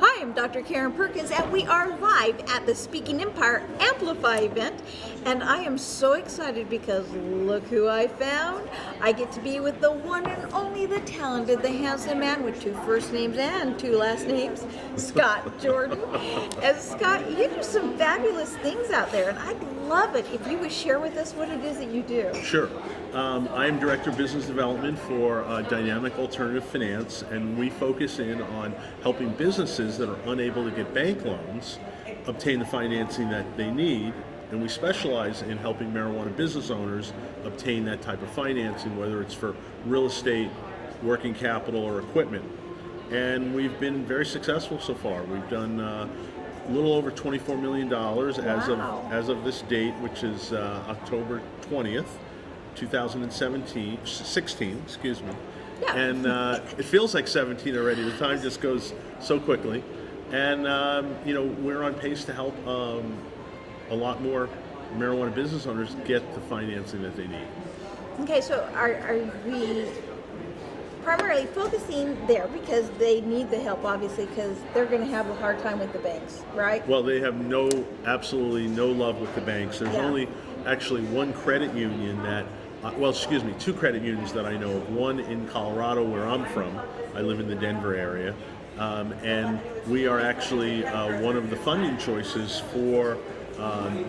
Hi, I'm Dr. Karen Perkins, and we are live at the Speaking Empire Amplify event. And I am so excited because look who I found. I get to be with the one and only, the talented, the handsome man with 2 first names and 2 last names, Scott Jordan. And Scott, you do some fabulous things out there, and I'd love it if you would share with us what it is that you do. Sure. I am Director of Business Development for Dynamic Alternative Finance, and we focus in on helping businesses that are unable to get bank loans obtain the financing that they need, and we specialize in helping marijuana business owners obtain that type of financing, whether it's for real estate, working capital, or equipment. And we've been very successful so far. We've done a little over $24 million as of this date, which is October 20th, 2016, excuse me. Yeah. And it feels like 17 already. The time just goes so quickly. And we're on pace to help a lot more marijuana business owners get the financing that they need. Okay, so are we primarily focusing there because they need the help, obviously, because they're going to have a hard time with the banks, right? Well, they have absolutely no love with the banks. There's only actually one credit union that, 2 credit unions that I know of. One in Colorado, where I'm from. I live in the Denver area. And we are actually one of the funding choices for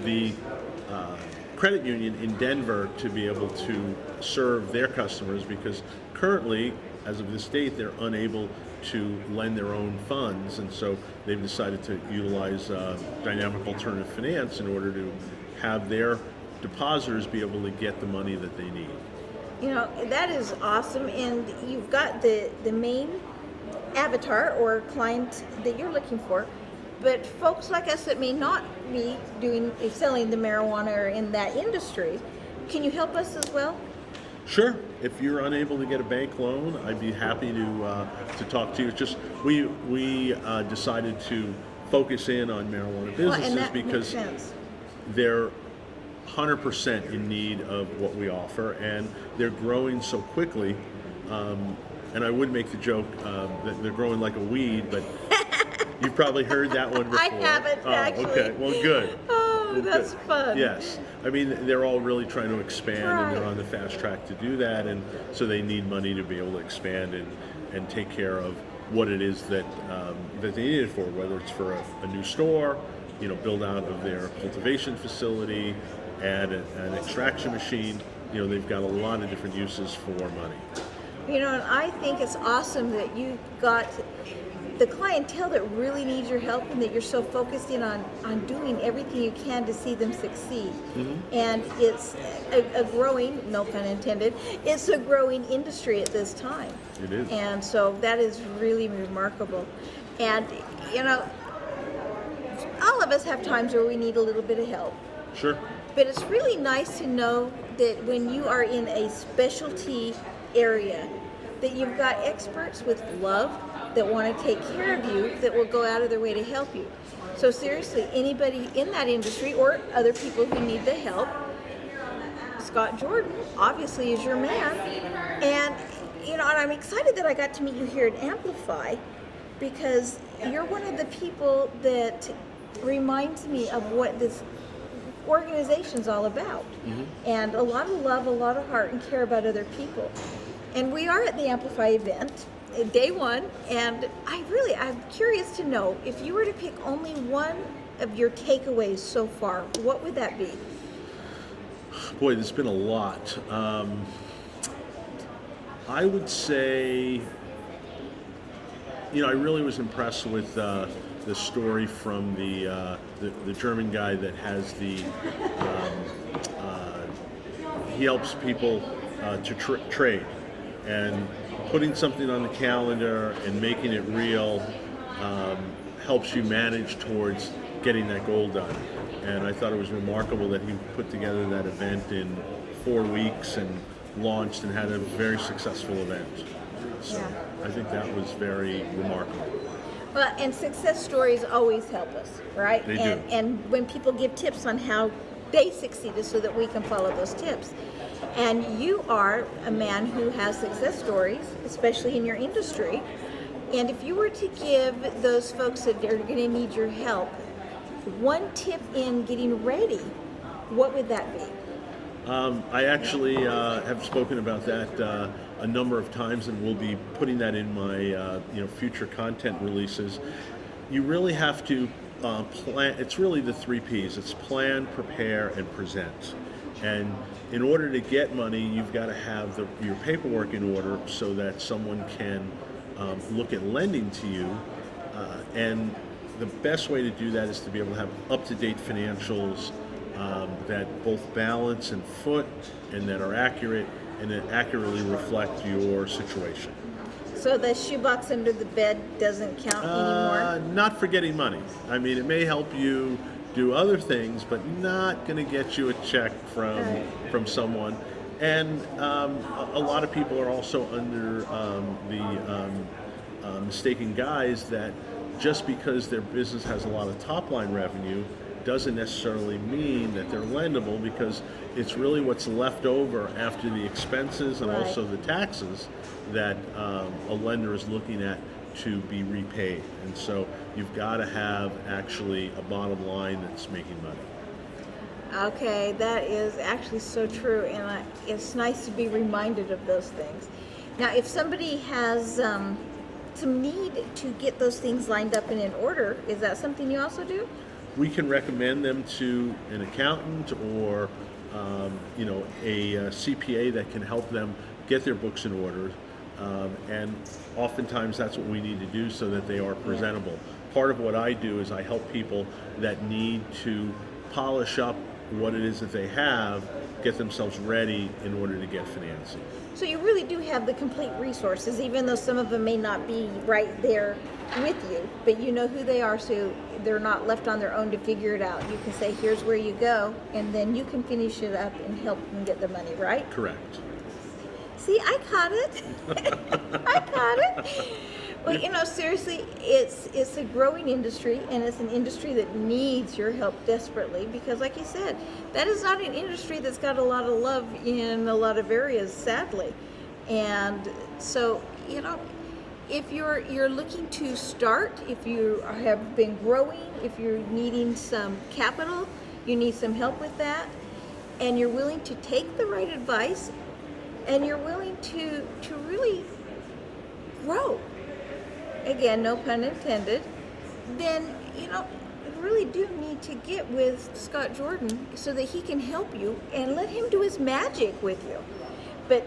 the credit union in Denver to be able to serve their customers, because currently, as of this date, they're unable to lend their own funds, and so they've decided to utilize Dynamic Alternative Finance in order to have their depositors be able to get the money that they need. You know, that is awesome, and you've got the main avatar or client that you're looking for, but folks like us that may not be selling the marijuana or in that industry, can you help us as well? Sure. If you're unable to get a bank loan, I'd be happy to talk to you. It's just we decided to focus in on marijuana businesses because they're 100% in need of what we offer, and they're growing so quickly. And I would make the joke that they're growing like a weed, but you've probably heard that one before. I haven't, actually. Okay, well, good. Oh, that's fun. Yes. I mean, they're all really trying to expand, and they're on the fast track to do that, and so they need money to be able to expand and take care of what it is that they need it for, whether it's for a new store, build out of their cultivation facility, add an extraction machine. They've got a lot of different uses for money. And I think it's awesome that you got the clientele that really needs your help, and that you're so focused in on doing everything you can to see them succeed. Mm-hmm. And it's a growing, no pun intended, it's a growing industry at this time. It is. And so that is really remarkable. And, all of us have times where we need a little bit of help. Sure. But it's really nice to know that when you are in a specialty area, that you've got experts with love that want to take care of you, that will go out of their way to help you. So seriously, anybody in that industry or other people who need the help, Scott Jordan obviously is your man. And and I'm excited that I got to meet you here at Amplify, because you're one of the people that reminds me of what this organization's all about. Mm-hmm. And a lot of love, a lot of heart, and care about other people. And we are at the Amplify event, day 1, and I'm curious to know, if you were to pick only one of your takeaways so far, what would that be? Boy, there's been a lot. I would say, I really was impressed with the story from the German guy that has he helps people to trade, and putting something on the calendar and making it real helps you manage towards getting that goal done. And I thought it was remarkable that he put together that event in 4 weeks and launched and had a very successful event. So I think that was very remarkable. Well, and success stories always help us, right? They do. And when people give tips on how they succeeded, so that we can follow those tips. And you are a man who has success stories, especially in your industry. And if you were to give those folks that are going to need your help one tip in getting ready, what would that be? I actually have spoken about that a number of times, and we'll be putting that in my future content releases. You really have to plan. It's really the 3 P's. It's plan, prepare, and present. And in order to get money, you've got to have your paperwork in order so that someone can look at lending to you. And the best way to do that is to be able to have up-to-date financials that both balance and foot and that are accurate and that accurately reflect your situation. So the shoebox under the bed doesn't count anymore? Not for getting money. I mean, it may help you do other things, but not going to get you a check from someone. And a lot of people are also under the mistaken guise that just because their business has a lot of top-line revenue doesn't necessarily mean that they're lendable, because it's really what's left over after the expenses and also the taxes that a lender is looking at to be repaid. And so you've got to have actually a bottom line that's making money. Okay, that is actually so true, and it's nice to be reminded of those things. Now, if somebody has some need to get those things lined up and in order, is that something you also do? We can recommend them to an accountant or a CPA that can help them get their books in order. And oftentimes that's what we need to do so that they are presentable. Part of what I do is I help people that need to polish up what it is that they have, get themselves ready in order to get financing. So you really do have the complete resources, even though some of them may not be right there with you, but you know who they are, so they're not left on their own to figure it out. You can say, here's where you go, and then you can finish it up and help them get the money, right? Correct. See, I caught it. I caught it. Well, seriously, it's a growing industry, and it's an industry that needs your help desperately, because like you said, that is not an industry that's got a lot of love in a lot of areas, sadly. And so, if you're looking to start, if you have been growing, if you're needing some capital, you need some help with that, and you're willing to take the right advice, and you're willing to really grow, again, no pun intended, then, you really do need to get with Scott Jordan so that he can help you and let him do his magic with you. But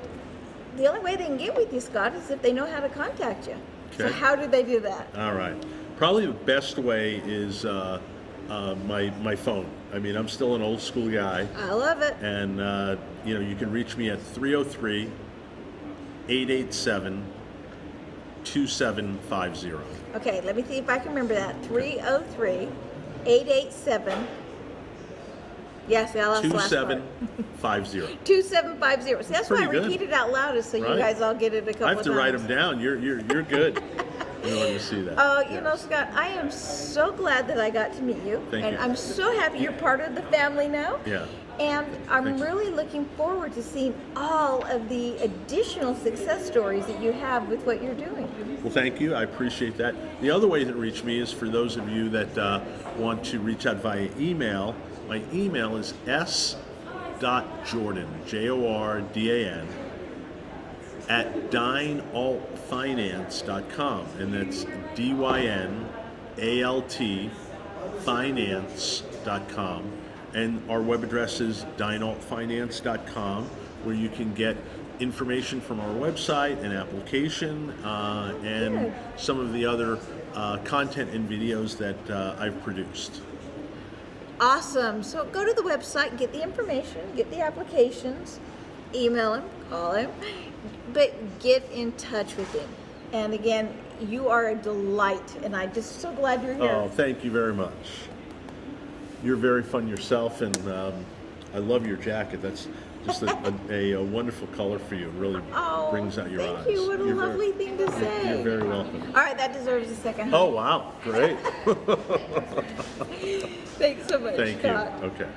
the only way they can get with you, Scott, is if they know how to contact you. Okay. So how do they do that? All right. Probably the best way is my phone. I mean, I'm still an old school guy. I love it. And, you can reach me at 303-887-2750. Okay, let me see if I can remember that. 303-887. Yes, I lost the last part. 2750. 2750. See, that's why I repeat it out loud, is so Right. you guys all get it a couple I have to times. write them down. You're good in order to see that. Oh, Scott, I am so glad that I got to meet you. Thank and you. I'm so happy you're part of the family now. Yeah. And I'm Thanks. really looking forward to seeing all of the additional success stories that you have with what you're doing. Well, thank you. I appreciate that. The other way to reach me is for those of you that want to reach out via email. My email is s.jordan, Jordan, at dynaltfinance.com, and that's DYNALT finance.com. And our web address is dynaltfinance.com, where you can get information from our website, an application, and some of the other content and videos that I've produced. Awesome. So go to the website, get the information, get the applications, email him, call him, but get in touch with him. And again, you are a delight, and I'm just so glad you're here. Oh, thank you very much. You're very fun yourself, and I love your jacket. That's just a wonderful color for you. It really brings out your eyes. Thank you. What a lovely thing to say. You're very welcome. All right, that deserves a second. Oh, wow. Great. Thanks so much, Thank Scott. you. Okay.